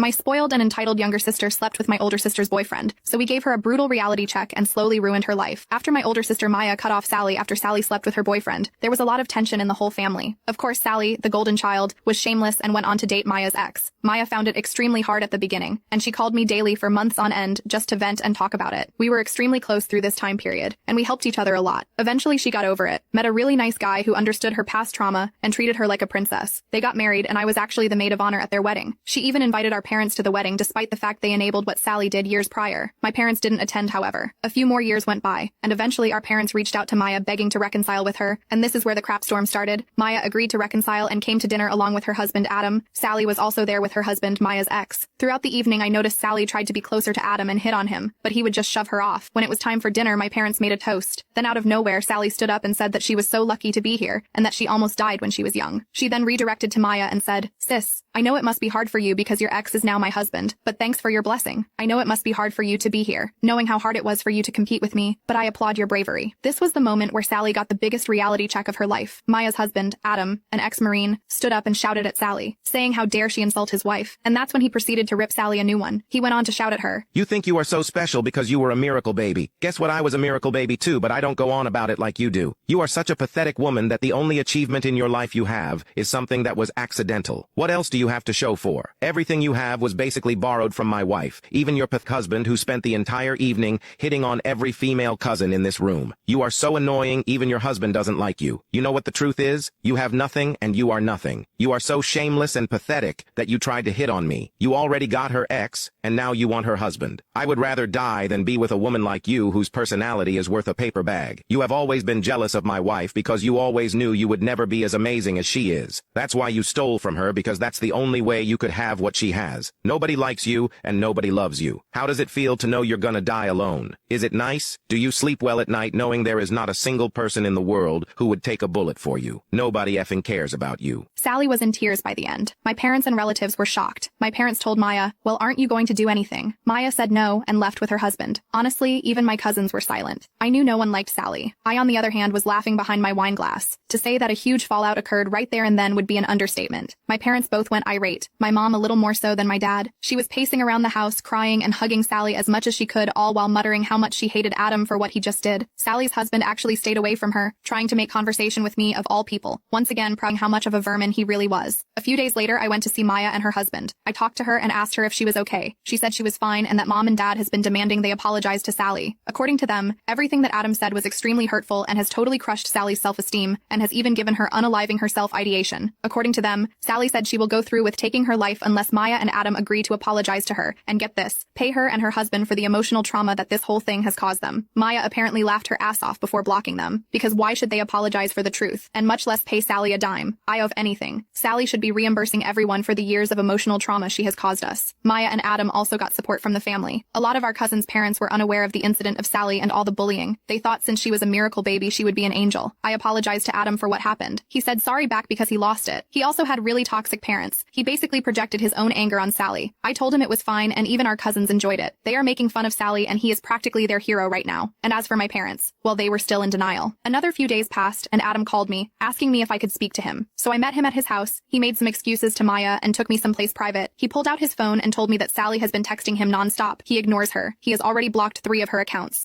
My spoiled and entitled younger sister slept with my older sister's boyfriend, so we gave her a brutal reality check and slowly ruined her life. After my older sister Maya cut off Sally after Sally slept with her boyfriend, there was a lot of tension in the whole family. Of course, Sally, the golden child, was shameless and went on to date Maya's ex. Maya found it extremely hard at the beginning, and she called me daily for months on end just to vent and talk about it. We were extremely close through this time period, and we helped each other a lot. Eventually she got over it, met a really nice guy who understood her past trauma and treated her like a princess. They got married and I was actually the maid of honor at their wedding. She even invited our parents to the wedding despite the fact they enabled what Sally did years prior. My parents didn't attend, however. A few more years went by, and eventually our parents reached out to Maya begging to reconcile with her, and this is where the crap storm started. Maya agreed to reconcile and came to dinner along with her husband Adam. Sally was also there with her husband, Maya's ex. Throughout the evening I noticed Sally tried to be closer to Adam and hit on him, but he would just shove her off. When it was time for dinner, my parents made a toast. Then out of nowhere, Sally stood up and said that she was so lucky to be here, and that she almost died when she was young. She then redirected to Maya and said, "Sis, I know it must be hard for you because your ex is now my husband, but thanks for your blessing. I know it must be hard for you to be here, knowing how hard it was for you to compete with me, but I applaud your bravery." This was the moment where Sally got the biggest reality check of her life. Maya's husband, Adam, an ex-Marine, stood up and shouted at Sally, saying how dare she insult his wife, and that's when he proceeded to rip Sally a new one. He went on to shout at her, "You think you are so special because you were a miracle baby. Guess what, I was a miracle baby too, but I don't go on about it like you do. You are such a pathetic woman that the only achievement in your life you have is something that was accidental. What else do you have to show for? Everything you have was basically borrowed from my wife, even your husband who spent the entire evening hitting on every female cousin in this room. You are so annoying, even your husband doesn't like you. You know what the truth is? You have nothing and you are nothing. You are so shameless and pathetic that you tried to hit on me. You already got her ex, and now you want her husband. I would rather die than be with a woman like you whose personality is worth a paper bag. You have always been jealous of my wife because you always knew you would never be as amazing as she is. That's why you stole from her, because that's the only way you could have what she has. Nobody likes you and nobody loves you. How does it feel to know you're gonna die alone? Is it nice? Do you sleep well at night knowing there is not a single person in the world who would take a bullet for you? Nobody effing cares about you." Sally was in tears by the end. My parents and relatives were shocked. My parents told Maya, "Well, aren't you going to do anything?" Maya said no and left with her husband. Honestly, even my cousins were silent. I knew no one liked Sally. I, on the other hand, was laughing behind my wine glass. To say that a huge fallout occurred right there and then would be an understatement. My parents both went irate. My mom a little more so than my dad. She was pacing around the house, crying and hugging Sally as much as she could, all while muttering how much she hated Adam for what he just did. Sally's husband actually stayed away from her, trying to make conversation with me of all people, once again proving how much of a vermin he really was. A few days later, I went to see Maya and her husband. I talked to her and asked her if she was okay. She said she was fine and that mom and dad has been demanding they apologize to Sally. According to them, everything that Adam said was extremely hurtful and has totally crushed Sally's self-esteem and has even given her unaliving herself ideation. According to them, Sally said she will go through with taking her life unless Maya and Adam agree to apologize to her, and get this, pay her and her husband for the emotional trauma that this whole thing has caused them. Maya apparently laughed her ass off before blocking them, because why should they apologize for the truth, and much less pay Sally a dime? Of anything. Sally should be reimbursing everyone for the years of emotional trauma she has caused us. Maya and Adam also got support from the family. A lot of our cousins' parents were unaware of the incident of Sally and all the bullying. They thought since she was a miracle baby she would be an angel. I apologized to Adam for what happened. He said sorry back because he lost it. He also had really toxic parents. He basically projected his own anger on Sally. I told him it was fine and even our cousins enjoyed it. They are making fun of Sally and he is practically their hero right now. And as for my parents, well, they were still in denial. Another few days passed and Adam called me, asking me if I could speak to him. So I met him at his house. He made some excuses to Maya and took me someplace private. He pulled out his phone and told me that Sally has been texting him nonstop. He ignores her. He has already blocked 3 of her accounts.